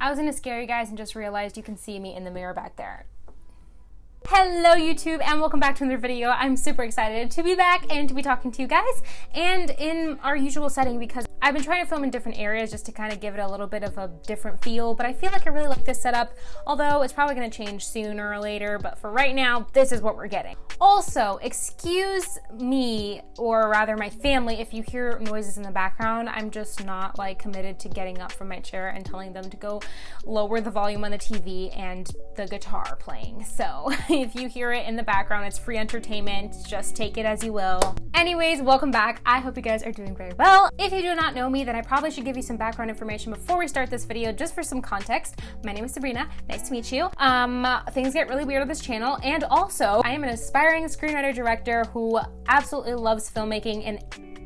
I was gonna scare you guys and just realized you can see me in the mirror back there. Hello YouTube and welcome back to another video. I'm super excited to be back and to be talking to you guys and in our usual setting because I've been trying to film in different areas just to kind of give it a little bit of a different feel, but I feel like I really like this setup, although it's probably going to change sooner or later, but for right now, this is what we're getting. Also, excuse me, or rather my family, if you hear noises in the background. I'm just not like committed to getting up from my chair and telling them to go lower the volume on the TV and the guitar playing. So if you hear it in the background, it's free entertainment. Just take it as you will. Anyways, welcome back. I hope you guys are doing very well. If you do not know me, then I probably should give you some background information before we start this video, just for some context. My name is Sabrina. Nice to meet you. Things get really weird on this channel, and also I am an aspiring screenwriter director who absolutely loves filmmaking in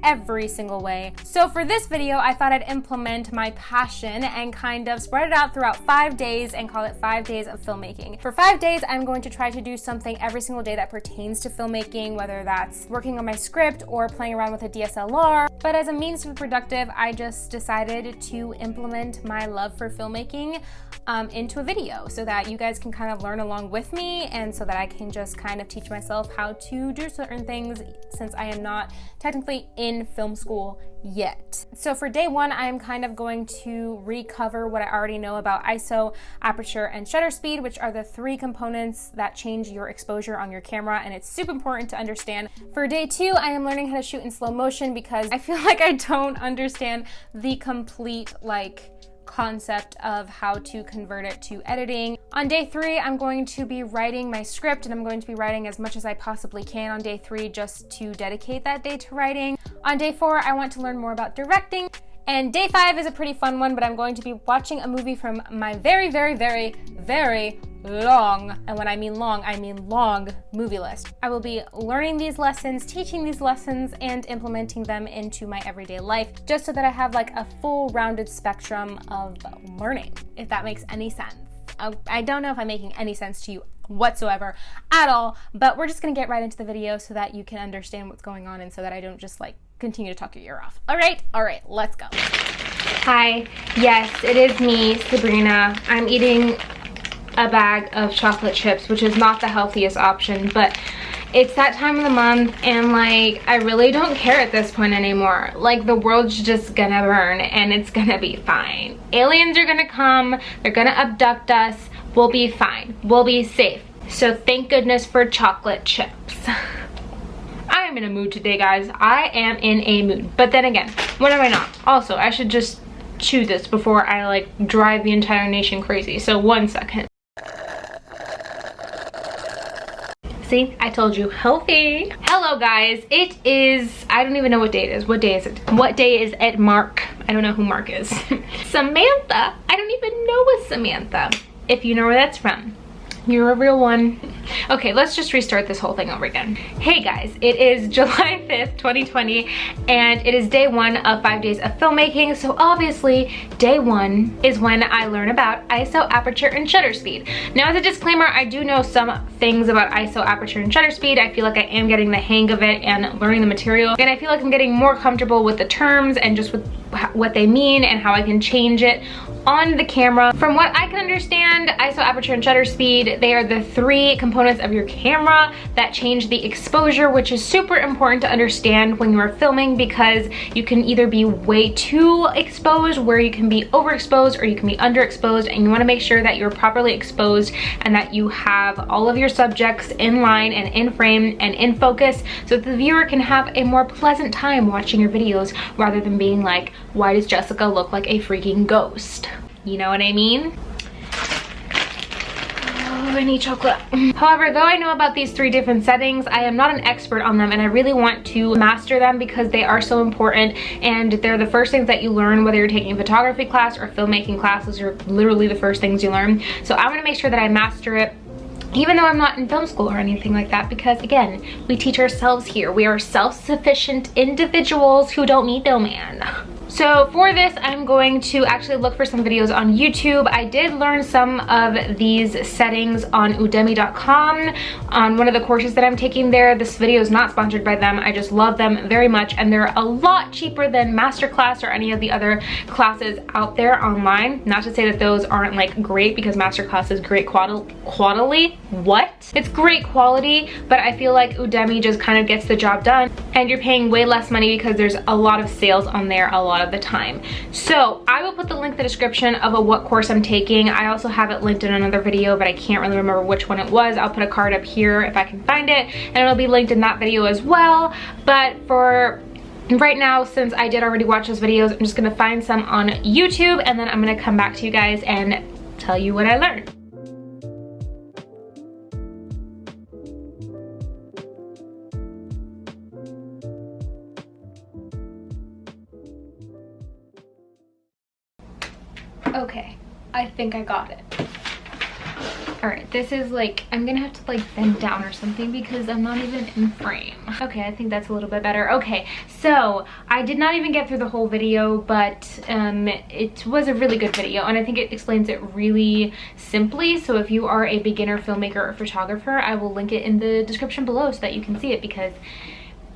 every single way. So for this video, I thought I'd implement my passion and kind of spread it out throughout 5 days and call it 5 days of filmmaking. For 5 days, I'm going to try to do something every single day that pertains to filmmaking, whether that's working on my script or playing around with a DSLR. But as a means to be productive, I just decided to implement my love for filmmaking into a video so that you guys can kind of learn along with me and so that I can just kind of teach myself how to do certain things since I am not technically in film school yet. So for day one, I'm kind of going to recover what I already know about ISO, aperture, and shutter speed, which are the three components that change your exposure on your camera, and it's super important to understand. For day two, I am learning how to shoot in slow motion because I feel like I don't understand the complete concept of how to convert it to editing. On day three, I'm going to be writing my script, and I'm going to be writing as much as I possibly can on day three just to dedicate that day to writing. On day four, I want to learn more about directing. And day five is a pretty fun one, but I'm going to be watching a movie from my very, very, very, very long, and when I mean long movie list. I will be learning these lessons, teaching these lessons, and implementing them into my everyday life, just so that I have like a full rounded spectrum of learning, if that makes any sense. I don't know if I'm making any sense to you whatsoever at all, but we're just gonna get right into the video so that you can understand what's going on and so that I don't just continue to talk your ear off. All right, let's go. Hi, yes, it is me, Sabrina. I'm eating a bag of chocolate chips, which is not the healthiest option, but it's that time of the month and I really don't care at this point anymore. The world's just gonna burn and it's gonna be fine. Aliens are gonna come, they're gonna abduct us, we'll be fine, we'll be safe. So thank goodness for chocolate chips. I am in a mood today, guys. I am in a mood. But then again, when am I not? Also, I should just chew this before I drive the entire nation crazy. So 1 second. See, I told you, healthy. Hello guys, it is, I don't even know what day it is. What day is it? What day is it, Mark? I don't know who Mark is. Samantha, I don't even know a Samantha. If you know where that's from, you're a real one. Okay, let's just restart this whole thing over again. Hey guys, it is July 5th, 2020, and it is day one of 5 days of filmmaking. So obviously, day one is when I learn about ISO, aperture, and shutter speed. Now as a disclaimer, I do know some things about ISO, aperture, and shutter speed. I feel like I am getting the hang of it and learning the material, and I feel like I'm getting more comfortable with the terms and just with what they mean and how I can change it on the camera. From what I can understand, ISO, aperture, and shutter speed, they are the three components of your camera that change the exposure, which is super important to understand when you are filming because you can either be way too exposed, where you can be overexposed, or you can be underexposed, and you want to make sure that you're properly exposed and that you have all of your subjects in line and in frame and in focus so that the viewer can have a more pleasant time watching your videos rather than being like, why does Jessica look like a freaking ghost? You know what I mean? Oh, I need chocolate. However, though I know about these three different settings, I am not an expert on them, and I really want to master them because they are so important, and they're the first things that you learn whether you're taking a photography class or filmmaking classes. Are literally the first things you learn. So I want to make sure that I master it, even though I'm not in film school or anything like that, because again, we teach ourselves here. We are self-sufficient individuals who don't need no man. So for this, I'm going to actually look for some videos on YouTube. I did learn some of these settings on udemy.com on one of the courses that I'm taking there. This video is not sponsored by them. I just love them very much, and they're a lot cheaper than Masterclass or any of the other classes out there online. Not to say that those aren't like great, because Masterclass is great quality. What? It's great quality, but I feel like Udemy just kind of gets the job done, and you're paying way less money because there's a lot of sales on there a lot of the time. So I will put the link in the description of what course I'm taking. I also have it linked in another video, but I can't really remember which one it was. I'll put a card up here if I can find it, and it'll be linked in that video as well. But for right now, since I did already watch those videos, I'm just gonna find some on YouTube, and then I'm gonna come back to you guys and tell you what I learned. Okay, I think I got it. All right, this is like, I'm gonna have to like bend down or something because I'm not even in frame. Okay, I think that's a little bit better. Okay, so I did not even get through the whole video, but it was a really good video, and I think it explains it really simply. So if you are a beginner filmmaker or photographer, I will link it in the description below so that you can see it, because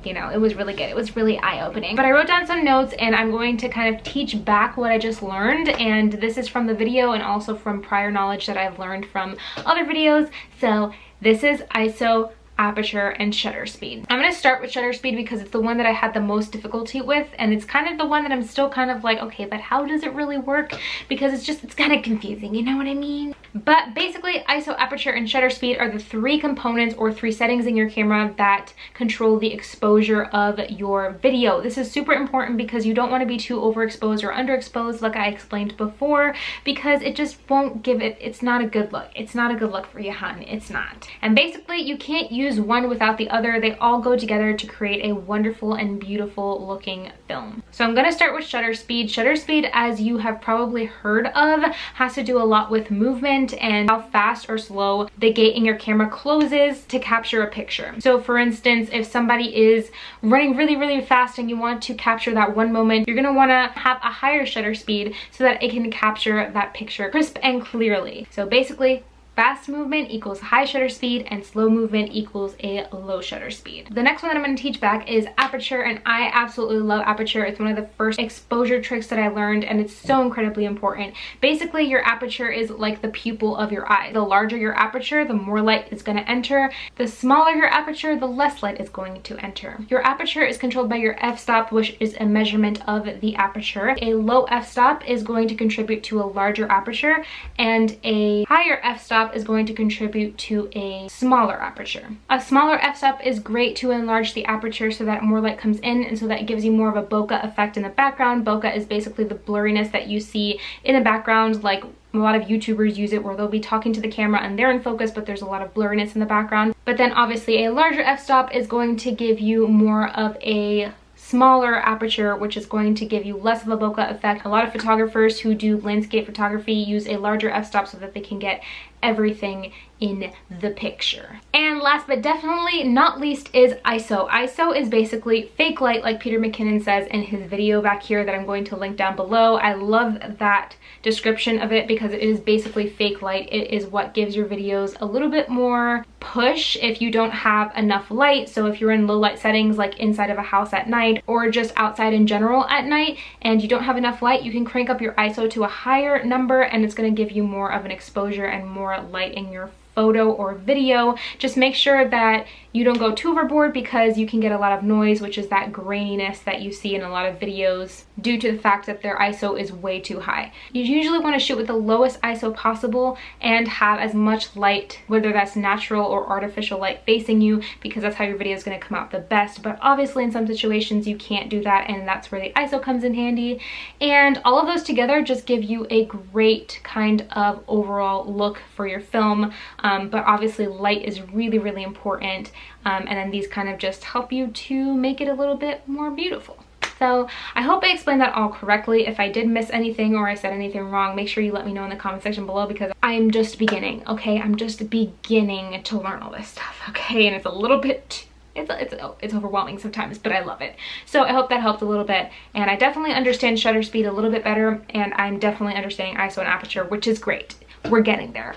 you know, it was really good. It was really eye-opening. But I wrote down some notes, and I'm going to kind of teach back what I just learned, and this is from the video and also from prior knowledge that I've learned from other videos. So this is ISO, aperture, and shutter speed. I'm gonna start with shutter speed because it's the one that I had the most difficulty with, and it's kind of the one that I'm still kind of like, okay, but how does it really work? Because it's kind of confusing, you know what I mean? But basically, ISO, aperture, and shutter speed are the three components or three settings in your camera that control the exposure of your video. This is super important because you don't want to be too overexposed or underexposed, like I explained before, because it just won't give it, it's not a good look. It's not a good look for you, hun. It's not. And basically, you can't use one without the other. They all go together to create a wonderful and beautiful looking film. So I'm going to start with shutter speed. Shutter speed, as you have probably heard of, has to do a lot with movement and how fast or slow the gate in your camera closes to capture a picture. So for instance, if somebody is running really, really fast and you want to capture that one moment, you're going to want to have a higher shutter speed so that it can capture that picture crisp and clearly. So basically, fast movement equals high shutter speed, and slow movement equals a low shutter speed. The next one that I'm going to teach back is aperture, and I absolutely love aperture. It's one of the first exposure tricks that I learned, and it's so incredibly important. Basically, your aperture is like the pupil of your eye. The larger your aperture, the more light is going to enter. The smaller your aperture, the less light is going to enter. Your aperture is controlled by your f-stop, which is a measurement of the aperture. A low f-stop is going to contribute to a larger aperture, and a higher f-stop is going to contribute to a smaller aperture. A smaller f-stop is great to enlarge the aperture so that more light comes in, and so that it gives you more of a bokeh effect in the background. Bokeh is basically the blurriness that you see in the background, like a lot of YouTubers use it, where they'll be talking to the camera and they're in focus, but there's a lot of blurriness in the background. But then obviously a larger f-stop is going to give you more of a smaller aperture, which is going to give you less of a bokeh effect. A lot of photographers who do landscape photography use a larger f-stop so that they can get everything in the picture. And last but definitely not least is ISO. ISO is basically fake light, like Peter McKinnon says in his video back here that I'm going to link down below. I love that description of it because it is basically fake light. It is what gives your videos a little bit more push if you don't have enough light. So if you're in low light settings, like inside of a house at night or just outside in general at night, and you don't have enough light, you can crank up your ISO to a higher number, and it's going to give you more of an exposure and more light in your photo or video. Just make sure that you don't go too overboard, because you can get a lot of noise, which is that graininess that you see in a lot of videos due to the fact that their ISO is way too high. You usually want to shoot with the lowest ISO possible and have as much light, whether that's natural or artificial light, facing you, because that's how your video is going to come out the best. But obviously in some situations you can't do that, and that's where the ISO comes in handy. And all of those together just give you a great kind of overall look for your film. But obviously light is really, really important. And then these kind of just help you to make it a little bit more beautiful. So I hope I explained that all correctly. If I did miss anything or I said anything wrong, make sure you let me know in the comment section below, because I'm just beginning, okay? I'm just beginning to learn all this stuff, okay? And it's a little bit it's overwhelming sometimes, but I love it. So I hope that helped a little bit, and I definitely understand shutter speed a little bit better, and I'm definitely understanding ISO and aperture, which is great. We're getting there.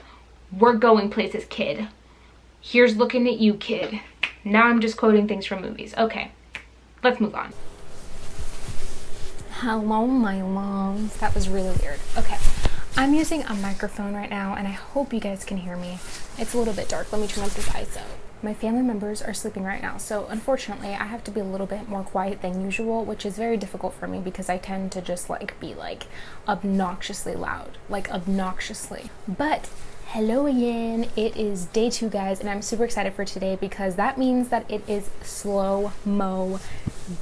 We're going places, kid. Here's looking at you, kid. Now I'm just quoting things from movies. Okay, let's move on. Hello, my loves. That was really weird. Okay, I'm using a microphone right now, and I hope you guys can hear me. It's a little bit dark. Let me turn up this ISO. My family members are sleeping right now, so unfortunately I have to be a little bit more quiet than usual, which is very difficult for me because I tend to just like be like obnoxiously loud, like obnoxiously. But hello again, it is day 2, guys, and I'm super excited for today because that means that it is slow-mo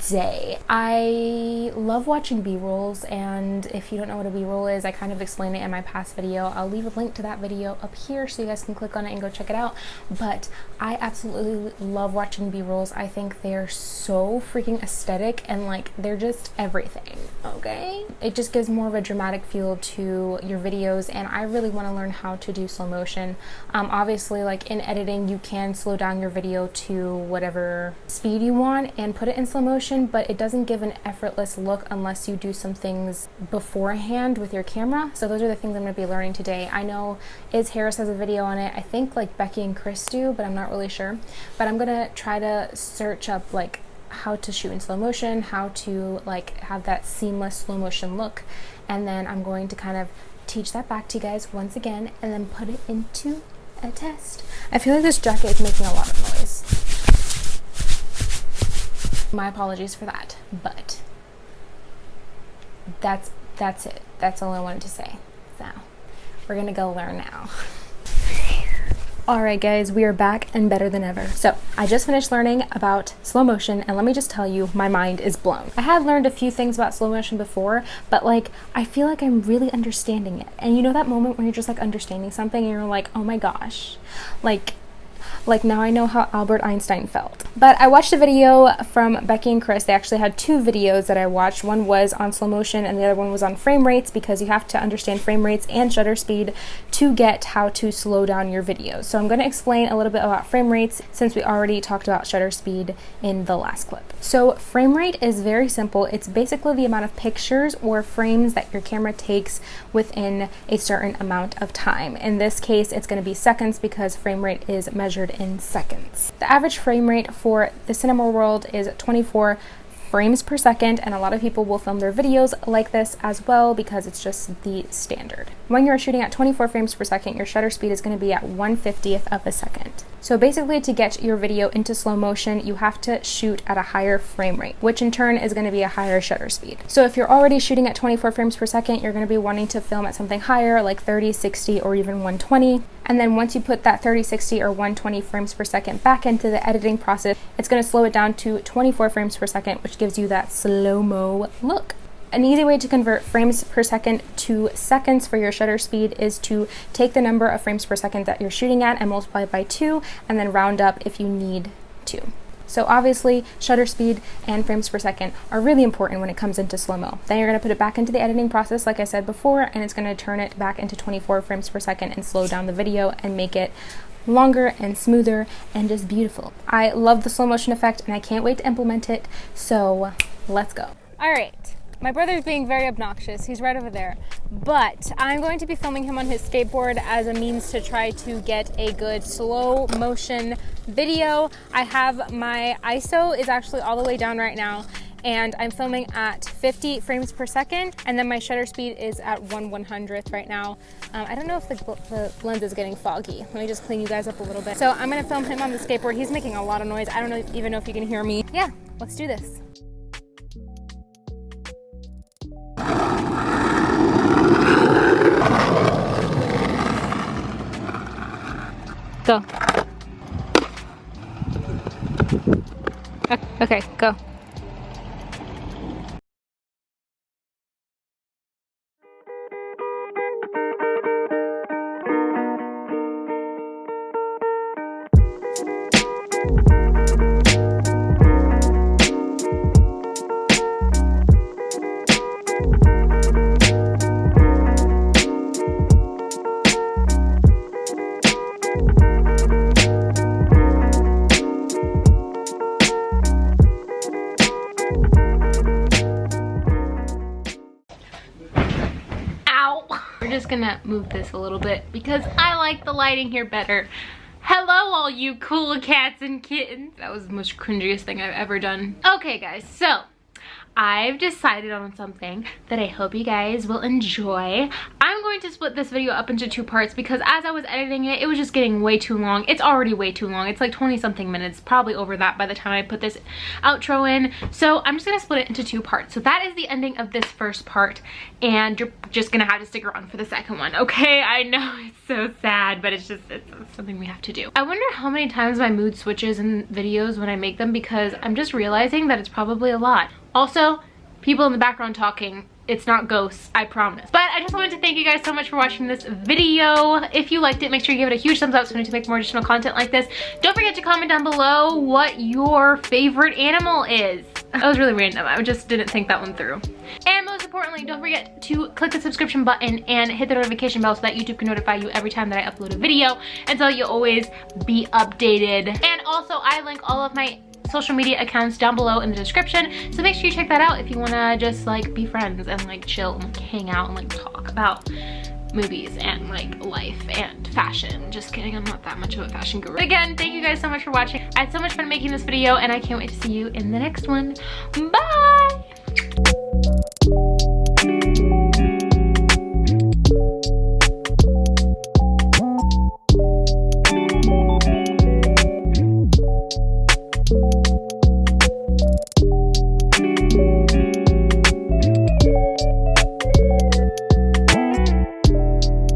day. I love watching B-rolls, and if you don't know what a B-roll is, I kind of explained it in my past video. I'll leave a link to that video up here so you guys can click on it and go check it out. But I absolutely love watching B-rolls. I think they're so freaking aesthetic, and like they're just everything, okay? It just gives more of a dramatic feel to your videos, and I really want to learn how to do slow motion. Obviously, like in editing, you can slow down your video to whatever speed you want and put it in slow motion, but it doesn't give an effortless look unless you do some things beforehand with your camera. So those are the things I'm going to be learning today. I know Iz Harris has a video on it. I think like Becky and Chris do, but I'm not really sure. But I'm going to try to search up like how to shoot in slow motion, how to like have that seamless slow motion look, and then I'm going to kind of teach that back to you guys once again and then put it into a test. I feel like this jacket is making a lot of noise. My apologies for that, but that's it. That's all I wanted to say. So we're gonna go learn now. Alright guys, we are back and better than ever. So I just finished learning about slow motion, and let me just tell you, my mind is blown. I had learned a few things about slow motion before, but like I feel like I'm really understanding it. And you know that moment when you're just like understanding something and you're like, oh my gosh, like now I know how Albert Einstein felt. But I watched a video from Becky and Chris. They actually had 2 videos that I watched. One was on slow motion and the other one was on frame rates, because you have to understand frame rates and shutter speed to get how to slow down your videos. So I'm going to explain a little bit about frame rates since we already talked about shutter speed in the last clip. So frame rate is very simple. It's basically the amount of pictures or frames that your camera takes within a certain amount of time. In this case, it's going to be seconds because frame rate is measured in seconds. The average frame rate for the cinema world is 24 frames per second, and a lot of people will film their videos like this as well because it's just the standard. When you're shooting at 24 frames per second, your shutter speed is going to be at 1/50th of a second. So basically, to get your video into slow motion, you have to shoot at a higher frame rate, which in turn is going to be a higher shutter speed. So if you're already shooting at 24 frames per second, you're going to be wanting to film at something higher, like 30, 60, or even 120. And then once you put that 30, 60, or 120 frames per second back into the editing process, it's going to slow it down to 24 frames per second, which gives you that slow-mo look. An easy way to convert frames per second to seconds for your shutter speed is to take the number of frames per second that you're shooting at and multiply it by 2, and then round up if you need to. So obviously, shutter speed and frames per second are really important when it comes into slow-mo. Then you're going to put it back into the editing process, like I said before, and it's going to turn it back into 24 frames per second and slow down the video and make it longer and smoother and just beautiful. I love the slow motion effect and I can't wait to implement it, so let's go. All right. My brother's being very obnoxious. He's right over there. But I'm going to be filming him on his skateboard as a means to try to get a good slow motion video. I have my ISO is actually all the way down right now, and I'm filming at 50 frames per second, and then my shutter speed is at 1/100th right now. I don't know if the lens is getting foggy. Let me just clean you guys up a little bit. So I'm gonna film him on the skateboard. He's making a lot of noise. I don't even know if you can hear me. Yeah, let's do this. Go. Okay, go. We're just gonna move this a little bit because I like the lighting here better. Hello all you cool cats and kittens. That was the most cringiest thing I've ever done. Okay guys, so I've decided on something that I hope you guys will enjoy. I'm going to split this video up into 2 parts because as I was editing it, it was just getting way too long. It's already way too long. It's like 20 something minutes, probably over that by the time I put this outro in. So I'm just gonna split it into 2 parts. So that is the ending of this first part, and you're just gonna have to stick around for the second one, okay? I know it's so sad, but it's something we have to do. I wonder how many times my mood switches in videos when I make them, because I'm just realizing that it's probably a lot. Also, people in the background talking, it's not ghosts, I promise. But I just wanted to thank you guys so much for watching this video. If you liked it, make sure you give it a huge thumbs up so we need to make more additional content like this. Don't forget to comment down below what your favorite animal is. That was really random, I just didn't think that one through. And most importantly, don't forget to click the subscription button and hit the notification bell so that YouTube can notify you every time that I upload a video, and so you'll always be updated. And also, I link all of my social media accounts down below in the description, so make sure you check that out if you want to just like be friends and like chill and like hang out and like talk about movies and like life and fashion. Just kidding, I'm not that much of a fashion guru. But again, thank you guys so much for watching. I had so much fun making this video, and I can't wait to see you in the next one. Bye.